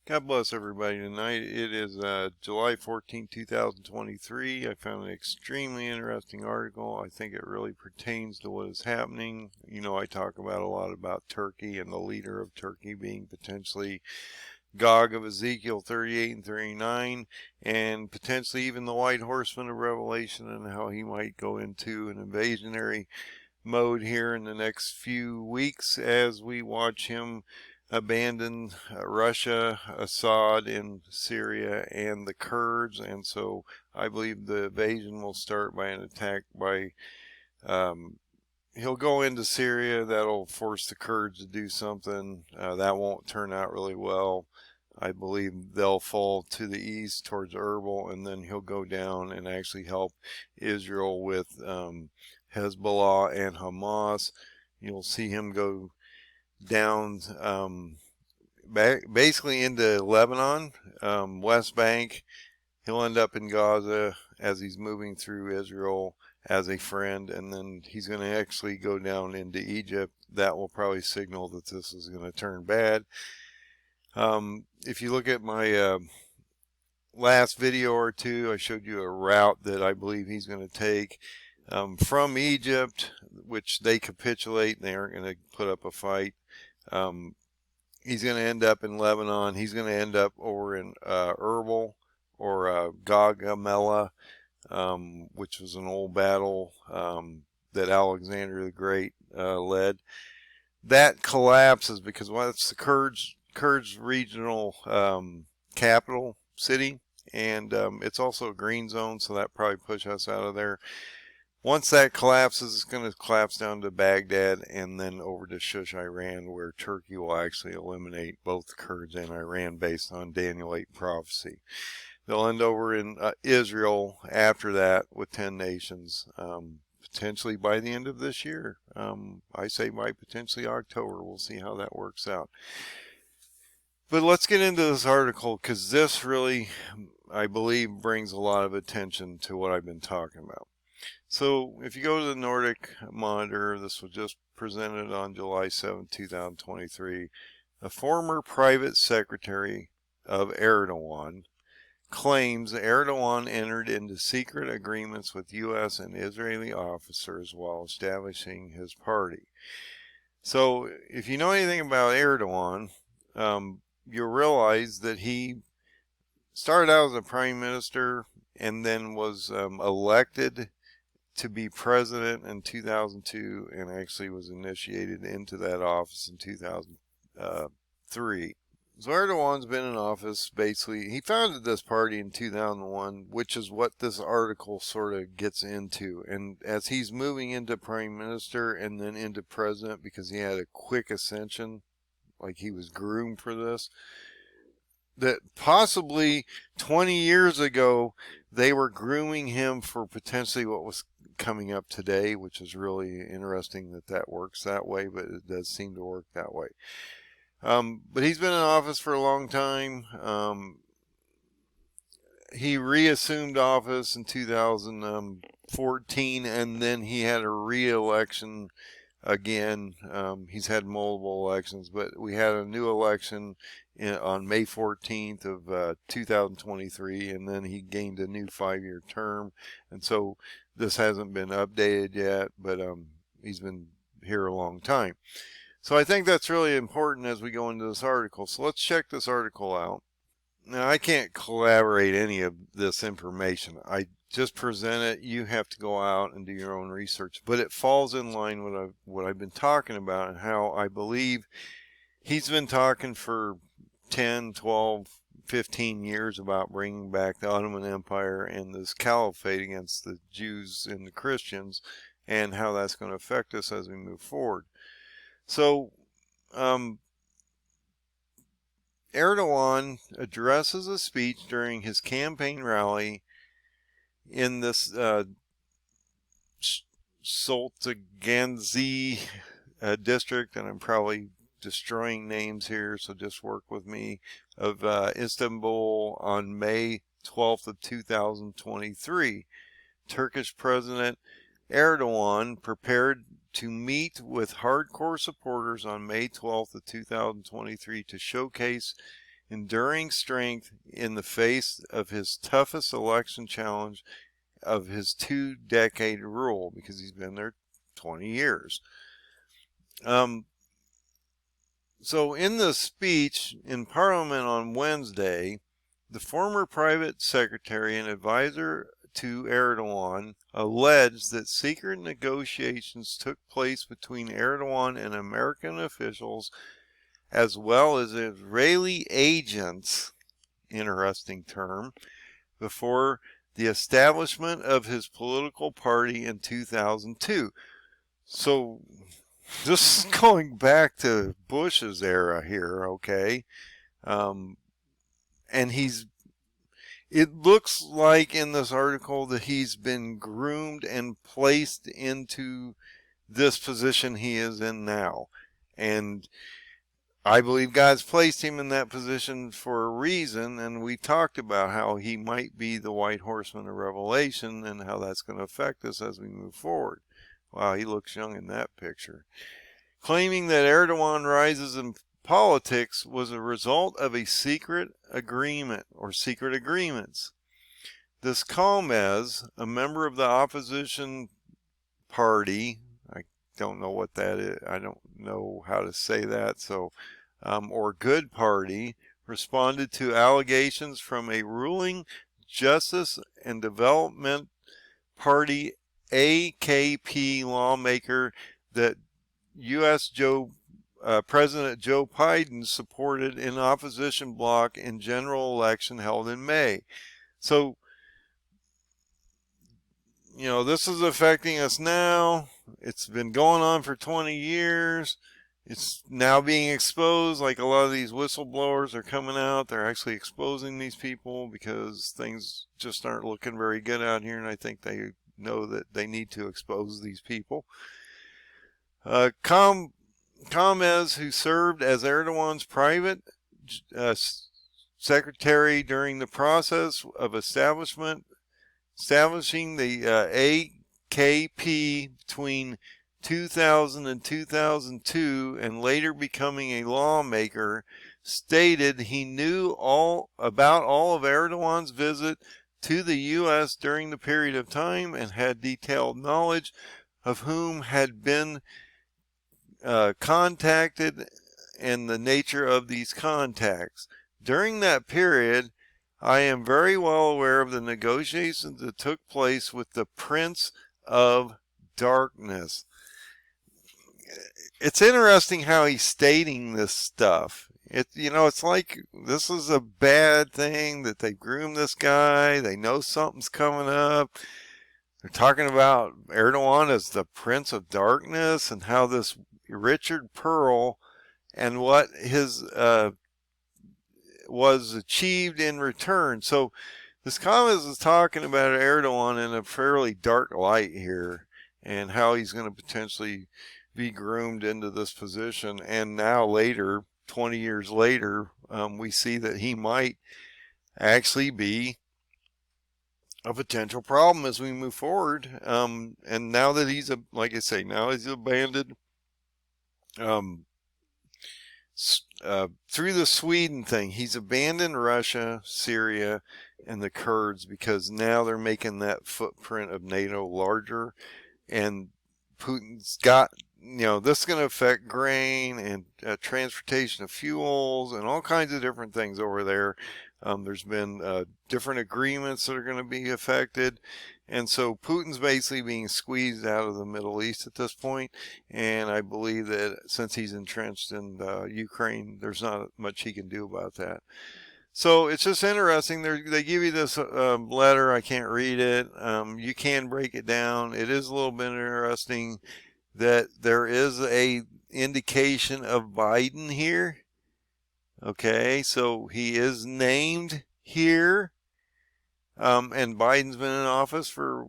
God bless everybody tonight. It is July 14, 2023. I found an extremely interesting article. I think it really pertains to what is happening. You know, I talk about a lot about Turkey and the leader of Turkey being potentially Gog of Ezekiel 38 and 39, and potentially even the white horseman of Revelation, and how he might go into an invasionary mode here in the next few weeks as we watch him abandon Russia, Assad in Syria, and the Kurds. And so I believe the invasion will start by an attack by, he'll go into Syria. That'll force the Kurds to do something. That won't turn out really well. I believe they'll fall to the east towards Erbil, and then he'll go down and actually help Israel with Hezbollah and Hamas. You'll see him go down basically into Lebanon, West Bank. He'll end up in Gaza as he's moving through Israel as a friend, and then he's going to actually go down into Egypt. That will probably signal that this is going to turn bad. If you look at my last video or two, I showed you a route that I believe he's going to take from Egypt, which they capitulate. They aren't going to put up a fight. He's going to end up in Lebanon. He's going to end up over in Erbil or Gaugamela, which was an old battle that Alexander the Great led. That collapses because, well, it's the Kurds regional capital city, and it's also a green zone, so that probably push us out of there. Once that collapses, it's going to collapse down to Baghdad and then over to Shush, Iran, where Turkey will actually eliminate both the Kurds and Iran based on Daniel 8 prophecy. They'll end over in Israel after that with 10 nations, potentially by the end of this year. I say by potentially October. We'll see how that works out. But let's get into this article, because this really, I believe, brings a lot of attention to what I've been talking about. So if you go to the Nordic Monitor, this was just presented on July 7, 2023. A former private secretary of Erdogan claims Erdogan entered into secret agreements with U.S. and Israeli officers while establishing his party. So if you know anything about Erdogan, you'll realize that he started out as a prime minister and then was elected to be president in 2002, and actually was initiated into that office in 2003. So Erdogan's been in office, basically, he founded this party in 2001, which is what this article sort of gets into. And as he's moving into prime minister and then into president, because he had a quick ascension, like he was groomed for this, that possibly 20 years ago, they were grooming him for potentially what was coming up today, which is really interesting that that works that way, but it does seem to work that way. But he's been in office for a long time. He reassumed office in 2014, and then he had a re-election again. He's had multiple elections, but we had a new election on May 14th of 2023, and then he gained a new 5-year term. And so this hasn't been updated yet, but he's been here a long time. So I think that's really important as we go into this article. So let's check this article out. Now, I can't collaborate any of this information. I just present it. You have to go out and do your own research. But it falls in line with what I've been talking about, and how I believe he's been talking for 10, 12, 15 years about bringing back the Ottoman Empire and this caliphate against the Jews and the Christians, and how that's going to affect us as we move forward. So, Erdogan addresses a speech during his campaign rally in this Sultangazi district, and I'm probably destroying names here, so just work with me, of Istanbul on May 12th of 2023. Turkish President Erdogan prepared to meet with hardcore supporters on May 12th of 2023 to showcase enduring strength in the face of his toughest election challenge of his 2-decade rule, because he's been there 20 years. So in the speech in Parliament on Wednesday, the former private secretary and advisor to Erdogan alleged that secret negotiations took place between Erdogan and American officials as well as Israeli agents, interesting term, before the establishment of his political party in 2002. So this is going back to Bush's era here, okay? And it looks like in this article that he's been groomed and placed into this position he is in now. And I believe God's placed him in that position for a reason, and we talked about how he might be the white horseman of Revelation and how that's going to affect us as we move forward. Wow, he looks young in that picture. Claiming that Erdogan rises in politics was a result of a secret agreement or secret agreements. This Çömez, a member of the opposition party, I don't know what that is, I don't know how to say that, so or good party, responded to allegations from a ruling Justice and Development Party AKP lawmaker that U.S. President Joe Biden supported in opposition bloc in general election held in May. So, you know, this is affecting us now. It's been going on for 20 years. It's now being exposed. Like a lot of these whistleblowers are coming out. They're actually exposing these people because things just aren't looking very good out here. And I think they know that they need to expose these people. Çömez, who served as Erdogan's private secretary during the process of establishing the AKP between 2000 and 2002 and later becoming a lawmaker, stated he knew all about all of Erdogan's visit to the U.S. during the period of time and had detailed knowledge of whom had been contacted and the nature of these contacts. During that period, I am very well aware of the negotiations that took place with the Prince of Darkness. It's interesting how he's stating this stuff. It's like this is a bad thing that they groomed this guy. They know something's coming up. They're talking about Erdogan as the Prince of Darkness and how this Richard Pearl and what his was achieved in return. So this Çömez is talking about Erdogan in a fairly dark light here and how he's going to potentially be groomed into this position. And now later, 20 years later, we see that he might actually be a potential problem as we move forward. And now that he's, like I say, now he's abandoned through the Sweden thing, he's abandoned Russia, Syria, and the Kurds because now they're making that footprint of NATO larger, and Putin's got, this is going to affect grain and transportation of fuels and all kinds of different things over there. There's been different agreements that are going to be affected. And so Putin's basically being squeezed out of the Middle East at this point. And I believe that since he's entrenched in Ukraine, there's not much he can do about that. So it's just interesting. They give you this letter. I can't read it. You can break it down. It is a little bit interesting that there is a indication of Biden here. Okay, so he is named here. And Biden's been in office for,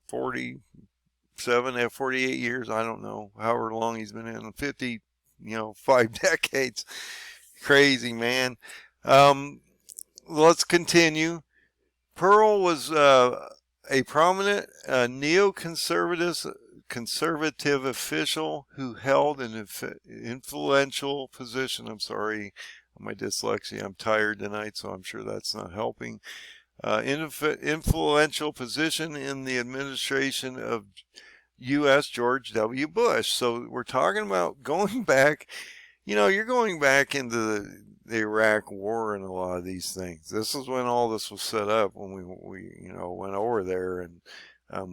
48 years. I don't know, however long he's been in, 50, 5 decades. Crazy, man. Let's continue. Pearl was a prominent neoconservative official who held an influential position, my dyslexia. I'm tired tonight, so I'm sure that's not helping. Influential position in the administration of U.S. George W. Bush. So we're talking about going back, you're going back into the Iraq War and a lot of these things. This is when all this was set up, when we went over there and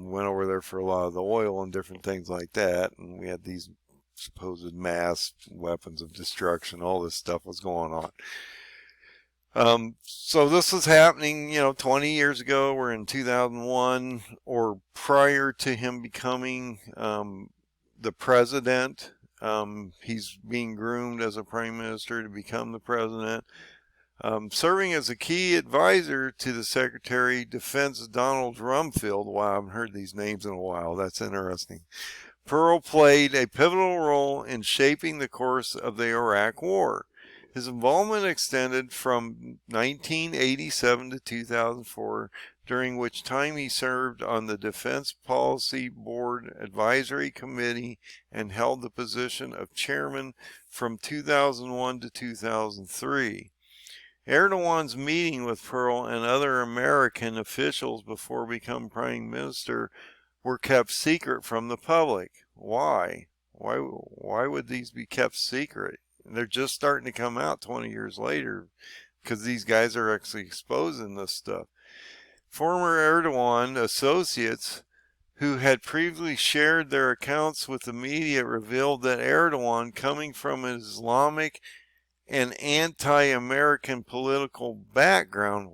went over there for a lot of the oil and different things like that. And we had these supposed mass weapons of destruction. All this stuff was going on. So this was happening, 20 years ago. We're in 2001, or prior to him becoming the president. He's being groomed as a prime minister to become the president. Serving as a key advisor to the Secretary of Defense Donald Rumsfeld. Wow, I haven't heard these names in a while. That's interesting. Pearl played a pivotal role in shaping the course of the Iraq War. His involvement extended from 1987 to 2004, during which time he served on the Defense Policy Board Advisory Committee and held the position of chairman from 2001 to 2003. Erdogan's meeting with Pearl and other American officials before becoming prime minister were kept secret from the public. Why? Why would these be kept secret? They're just starting to come out 20 years later because these guys are actually exposing this stuff. Former Erdogan associates who had previously shared their accounts with the media revealed that Erdogan, coming from an Islamic and anti-American political background,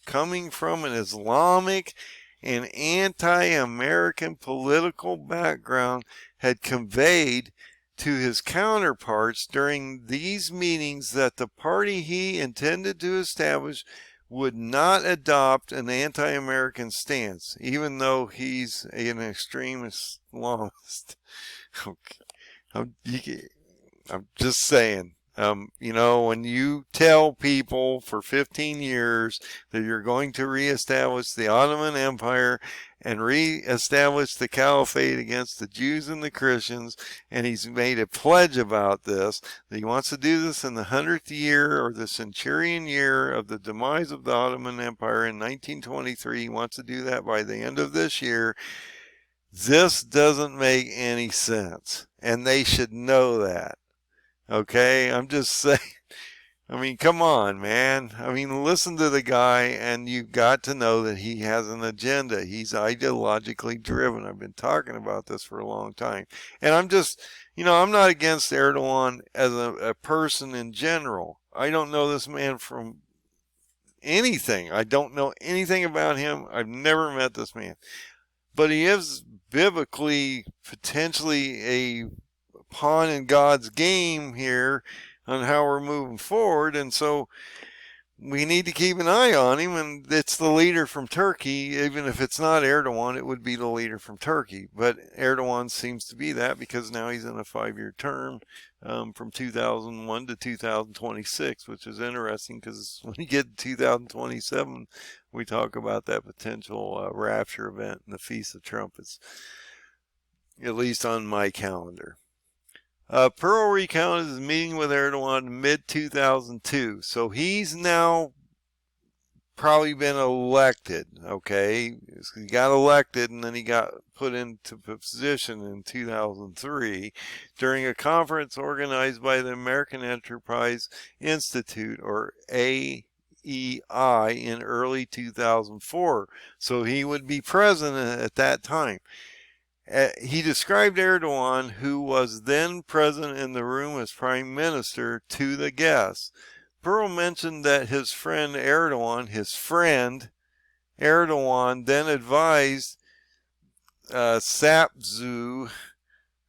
coming from an Islamic and anti-American political background, had conveyed to his counterparts during these meetings that the party he intended to establish would not adopt an anti-American stance, even though he's an extreme Islamist. Okay. I'm just saying. When you tell people for 15 years that you're going to reestablish the Ottoman Empire and reestablish the caliphate against the Jews and the Christians, and he's made a pledge about this, that he wants to do this in the 100th year or the centurion year of the demise of the Ottoman Empire in 1923, he wants to do that by the end of this year. This doesn't make any sense, and they should know that. Okay, I'm just saying, come on, man. Listen to the guy, and you've got to know that he has an agenda. He's ideologically driven. I've been talking about this for a long time. And I'm just, I'm not against Erdogan as a person in general. I don't know this man from anything. I don't know anything about him. I've never met this man. But he is biblically potentially a pawn in God's game here on how we're moving forward, and so we need to keep an eye on him. And it's the leader from Turkey. Even if it's not Erdogan, it would be the leader from Turkey, but Erdogan seems to be that because now he's in a 5-year term from 2001 to 2026, which is interesting because when you get to 2027 we talk about that potential rapture event and the Feast of Trumpets, at least on my calendar. Pearl recounted his meeting with Erdogan in mid-2002. So he's now probably been elected, okay? He got elected and then he got put into position in 2003 during a conference organized by the American Enterprise Institute, or AEI, in early 2004. So he would be president at that time. He described Erdogan, who was then present in the room as prime minister, to the guests. Pearl mentioned that his friend Erdogan then advised Sapzu,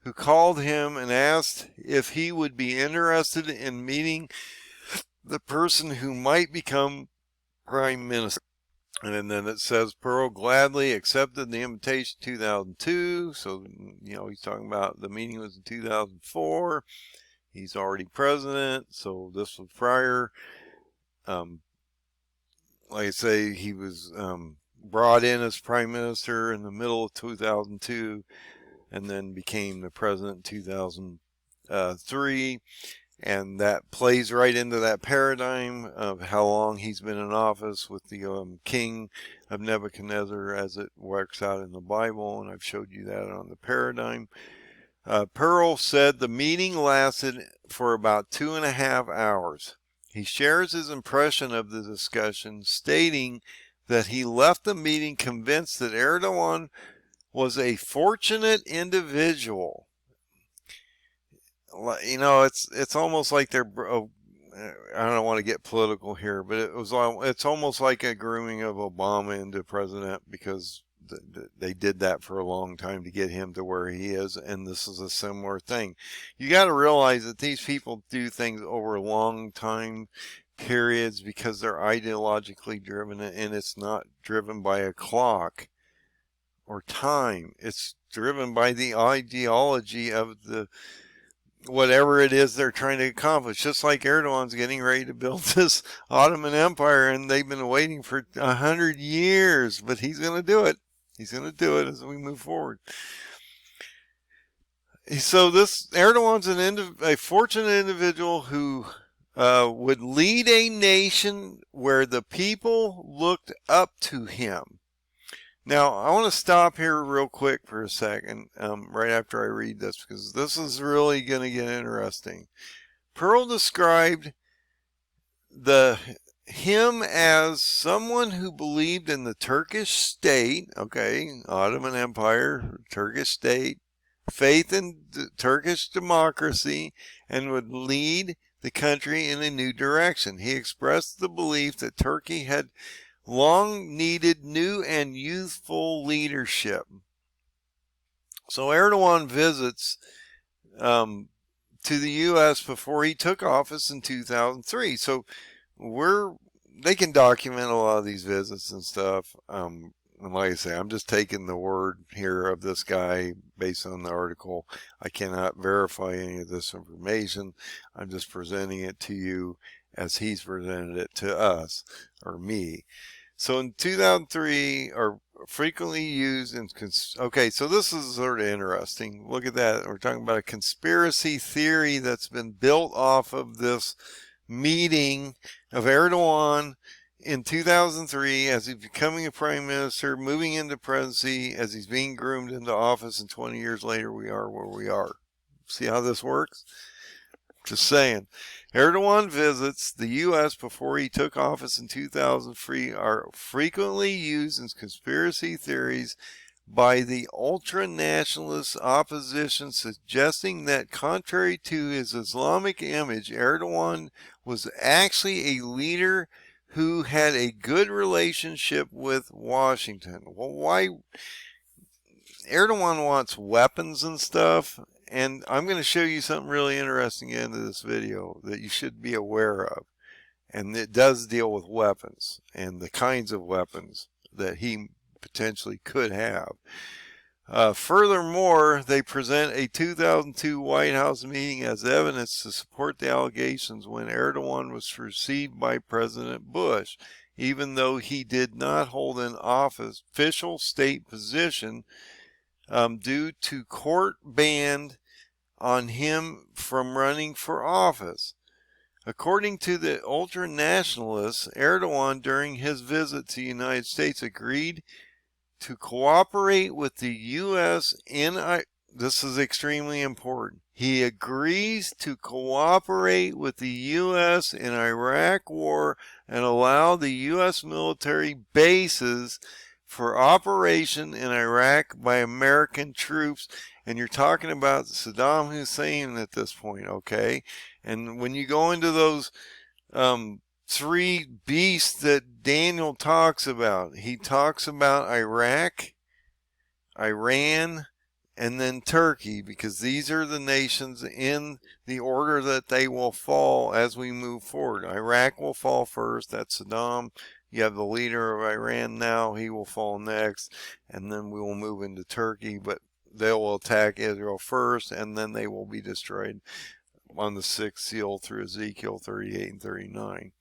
who called him and asked if he would be interested in meeting the person who might become prime minister. And then it says Pearl gladly accepted the invitation in 2002. So, he's talking about the meeting was in 2004. He's already president. So this was prior. Like I say, he was brought in as prime minister in the middle of 2002 and then became the president in 2003. And that plays right into that paradigm of how long he's been in office with the king of Nebuchadnezzar as it works out in the Bible. And I've showed you that on the paradigm. Pearl said the meeting lasted for about 2.5 hours. He shares his impression of the discussion, stating that he left the meeting convinced that Erdogan was a fortunate individual. You know, it's almost like they're, I don't want to get political here, but it's almost like a grooming of Obama into president, because they did that for a long time to get him to where he is, and this is a similar thing. You got to realize that these people do things over long time periods because they're ideologically driven, and it's not driven by a clock or time. It's driven by the ideology of the whatever it is they're trying to accomplish. Just like Erdogan's getting ready to build this Ottoman Empire, and they've been waiting for 100 years, but he's going to do it. He's going to do it as we move forward. So this Erdogan's a fortunate individual who would lead a nation where the people looked up to him. Now, I want to stop here real quick for a second, right after I read this, because this is really going to get interesting. Pearl described him as someone who believed in the Turkish state, okay, Ottoman Empire, Turkish state, faith in Turkish democracy, and would lead the country in a new direction. He expressed the belief that Turkey had long needed new and youthful leadership. So Erdogan visits to the U.S. before he took office in 2003. So they can document a lot of these visits and stuff. And like I say, I'm just taking the word here of this guy based on the article. I cannot verify any of this information. I'm just presenting it to you as he's presented it to us, or me. So in 2003, are frequently used in, okay, so this is sort of interesting. Look at that. We're talking about a conspiracy theory that's been built off of this meeting of Erdogan in 2003 as he's becoming a prime minister, moving into presidency, as he's being groomed into office, and 20 years later we are where we are. See how this works? Just saying. Erdogan visits the U.S. before he took office in 2003 are frequently used in conspiracy theories by the ultra-nationalist opposition, suggesting that contrary to his Islamic image, Erdogan was actually a leader who had a good relationship with Washington. Well, why? Erdogan wants weapons and stuff. And I'm going to show you something really interesting in this video that you should be aware of. And it does deal with weapons and the kinds of weapons that he potentially could have. Furthermore, they present a 2002 White House meeting as evidence to support the allegations when Erdogan was received by President Bush, even though he did not hold an official state position due to court ban on him from running for office. According to the ultra-nationalists, Erdogan, during his visit to the United States, agreed to cooperate with the U.S. this is extremely important. He agrees to cooperate with the U.S. in Iraq war and allow the U.S. military bases for operation in Iraq by American troops. And you're talking about Saddam Hussein at this point, okay? And when you go into those three beasts that Daniel talks about, he talks about Iraq, Iran, and then Turkey, because these are the nations in the order that they will fall as we move forward. Iraq will fall first. That's Saddam. You have the leader of Iran now. He will fall next. And then we will move into Turkey. But they will attack Israel first, and then they will be destroyed on the sixth seal through Ezekiel 38 and 39.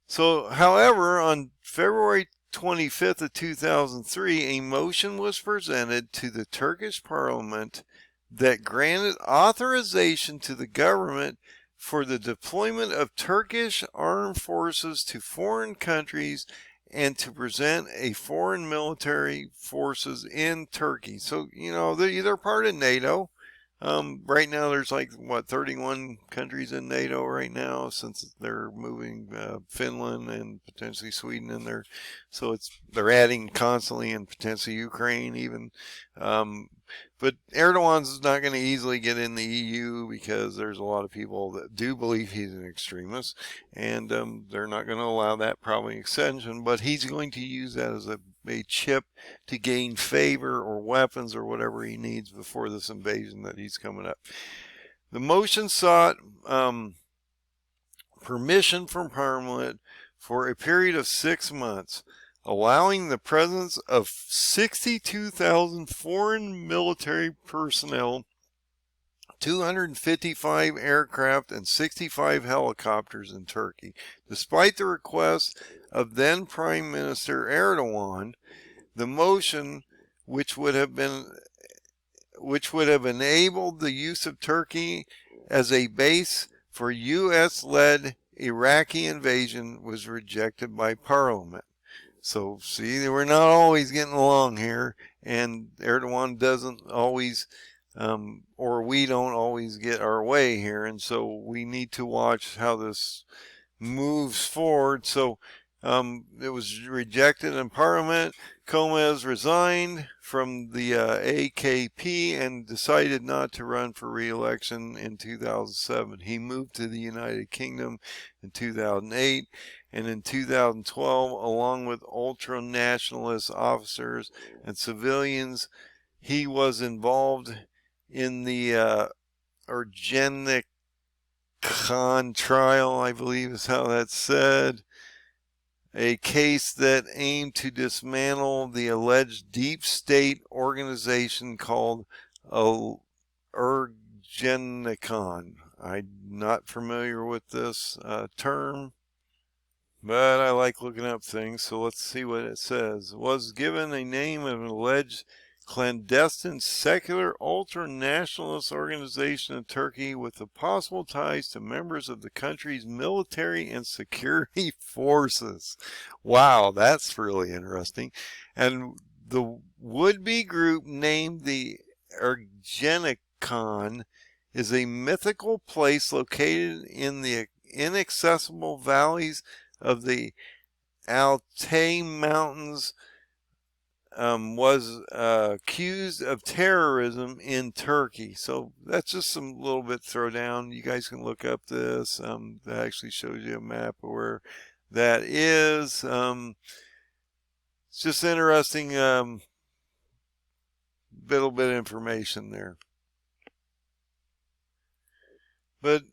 So, however, on February 25th of 2003, a motion was presented to the Turkish parliament that granted authorization to the government for the deployment of Turkish armed forces to foreign countries and to present a foreign military forces in Turkey. So, you know, they're part of NATO. Right now there's like, 31 countries in NATO right now, since they're moving Finland and potentially Sweden in there. So they're adding constantly, and potentially Ukraine even. But Erdogan's not going to easily get in the EU, because there's a lot of people that do believe he's an extremist, and they're not going to allow that probably extension. But he's going to use that as a chip to gain favor or weapons or whatever he needs before this invasion that he's coming up. The motion sought permission from Parliament for a period of 6 months, allowing the presence of 62,000 foreign military personnel, 255 aircraft, and 65 helicopters in Turkey. Despite the request of then Prime Minister Erdogan, the motion, which would have enabled the use of Turkey as a base for U.S.-led Iraqi invasion, was rejected by Parliament. So, see, we're not always getting along here, and Erdogan doesn't always, or we don't always get our way here, and so we need to watch how this moves forward. So, it was rejected in Parliament. Çömez resigned from the AKP and decided not to run for re-election in 2007. He moved to the United Kingdom in 2008, and in 2012, along with ultra-nationalist officers and civilians, he was involved in the Erdogan trial, I believe is how that's said. A case that aimed to dismantle the alleged deep state organization called Erdogan. I'm not familiar with this term, but I like looking up things, so let's see what it says. Was given a name of an alleged clandestine secular ultra-nationalist organization in Turkey with the possible ties to members of the country's military and security forces. Wow, that's really interesting. And the would-be group, named the Ergenekon, is a mythical place located in the inaccessible valleys of the Altay Mountains, was accused of terrorism in Turkey. So that's just some little bit throwdown. You guys can look up this. That actually shows you a map of where that is. It's just interesting, little bit of information there. But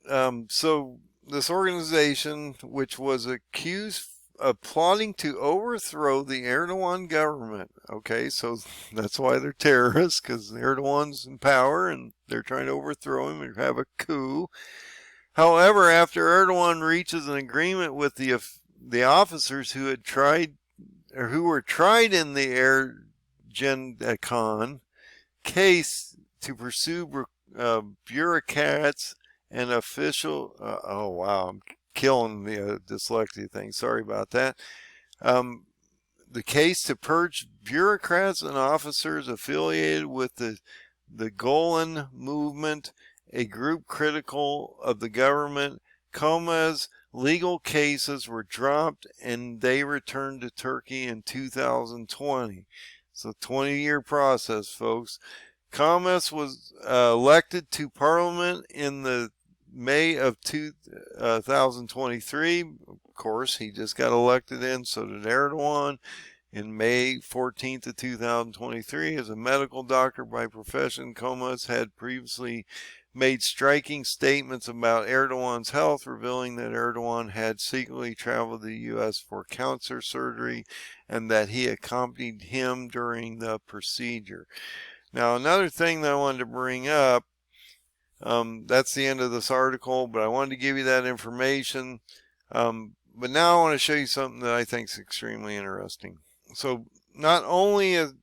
so this organization, which was accused of plotting to overthrow the Erdogan government. Okay, so that's why they're terrorists, because Erdogan's in power and they're trying to overthrow him and have a coup. However, after Erdogan reaches an agreement with the officers who had tried, or who were tried in the Ergenekon case to pursue bureaucrats and official. Oh wow, I'm killing the dyslexia thing. Sorry about that. The case to purge bureaucrats and officers affiliated with the Golan movement, a group critical of the government. Çömez's legal cases were dropped and they returned to Turkey in 2020. It's a 20-year process, folks. Çömez was elected to Parliament in the May of 2023. Of course, he just got elected in, so did Erdogan. In May 14th of 2023, as a medical doctor by profession, Çömez had previously made striking statements about Erdogan's health, revealing that Erdogan had secretly traveled to the U.S. for cancer surgery and that he accompanied him during the procedure. Now, another thing that I wanted to bring up, that's the end of this article, but I wanted to give you that information. But now I want to show you something that I think is extremely interesting. So not only is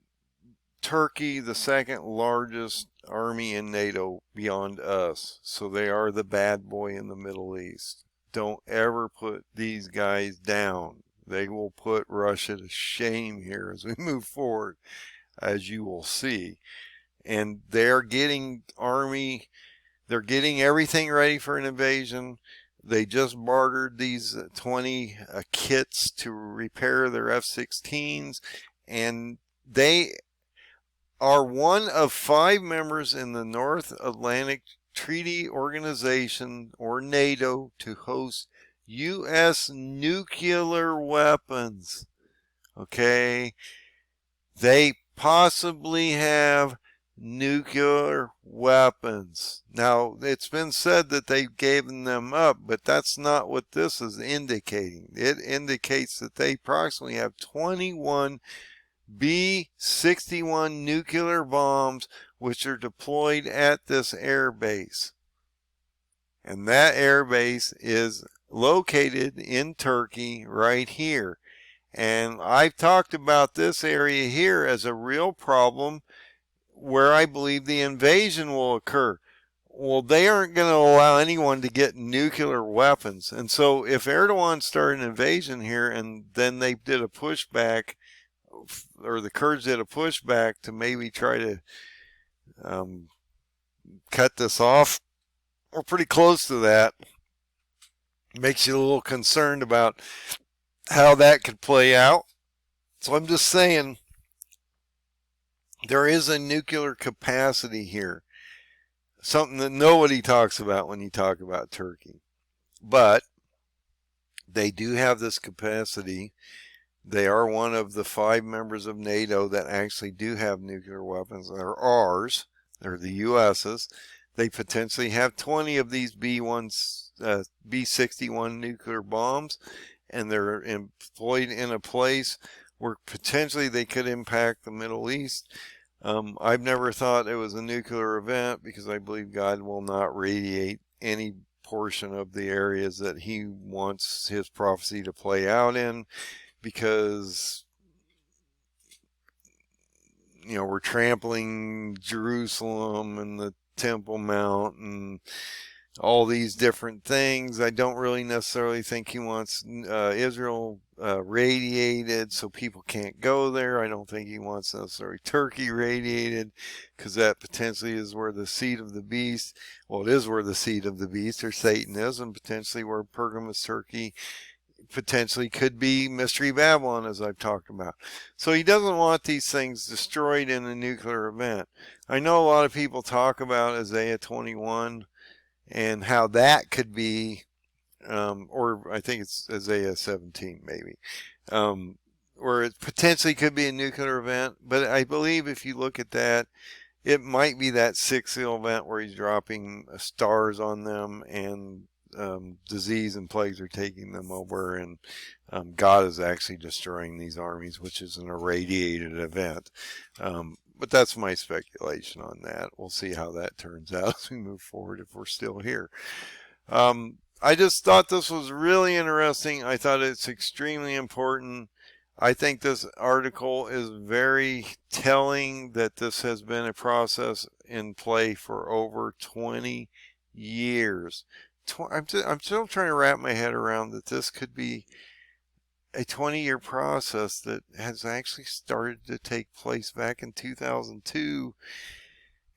Turkey the second largest army in NATO beyond us. So they are the bad boy in the Middle East. Don't ever put these guys down. They will put Russia to shame here as we move forward, as you will see. And they're getting they're getting everything ready for an invasion. They just bartered these 20 kits to repair their F-16s, and they are one of 5 members in the North Atlantic Treaty Organization, or NATO, to host U.S. nuclear weapons. Okay? They possibly have nuclear weapons. Now, it's been said that they've given them up, but that's not what this is indicating. It indicates that they approximately have 21 B-61 nuclear bombs which are deployed at this air base. And that air base is located in Turkey right here. And I've talked about this area here as a real problem where I believe the invasion will occur. Well, they aren't going to allow anyone to get nuclear weapons. And so if Erdogan started an invasion here and then they did a pushback, or the Kurds did a pushback to maybe try to cut this off, we're pretty close to that. Makes you a little concerned about how that could play out. So I'm just saying, there is a nuclear capacity here. Something that nobody talks about when you talk about Turkey. But they do have this capacity. They are one of the 5 members of NATO that actually do have nuclear weapons. They're ours. They're the U.S.'s. They potentially have 20 of these B-61 nuclear bombs, and they're employed in a place where potentially they could impact the Middle East. I've never thought it was a nuclear event because I believe God will not radiate any portion of the areas that he wants his prophecy to play out in, because we're trampling Jerusalem and the Temple Mount and all these different things. I don't really necessarily think he wants Israel radiated so people can't go there. I don't think he wants necessarily Turkey radiated, because that potentially is where the seed of the beast, well, it is where the seed of the beast, or Satan, is, and potentially where Pergamus, Turkey, potentially could be Mystery Babylon, as I've talked about. So he doesn't want these things destroyed in a nuclear event. I know a lot of people talk about Isaiah 21 and how that could be, or I think it's Isaiah 17 maybe, where it potentially could be a nuclear event. But I believe if you look at that, it might be that 6th seal event where he's dropping stars on them, and disease and plagues are taking them over, and God is actually destroying these armies, which is an irradiated event. But that's my speculation on that. We'll see how that turns out as we move forward, if we're still here. I just thought this was really interesting. I thought it's extremely important. I think this article is very telling that this has been a process in play for over 20 years. I'm still trying to wrap my head around that this could be a 20-year process that has actually started to take place back in 2002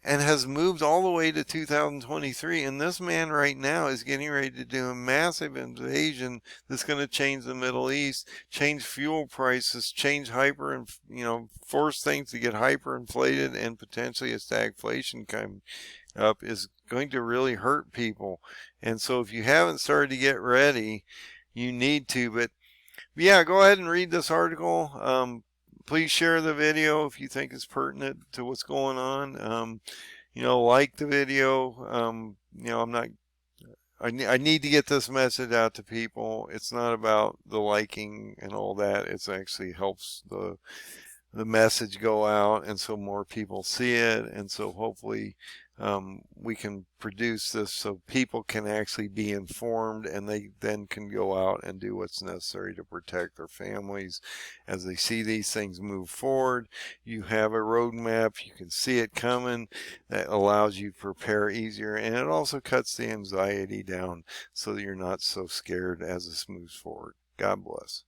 and has moved all the way to 2023. And this man right now is getting ready to do a massive invasion that's going to change the Middle East, change fuel prices, change force things to get hyperinflated, and potentially a stagflation coming up is going to really hurt people. And so if you haven't started to get ready, you need to. But yeah, go ahead and read this article. Please share the video if you think it's pertinent to what's going on. Like the video. I need to get this message out to people. It's not about the liking and all that. It actually helps the the message go out, and so more people see it, and so hopefully we can produce this so people can actually be informed, and they then can go out and do what's necessary to protect their families as they see these things move forward. You have a roadmap, you can see it coming, that allows you to prepare easier, and it also cuts the anxiety down so that you're not so scared as this moves forward. God bless.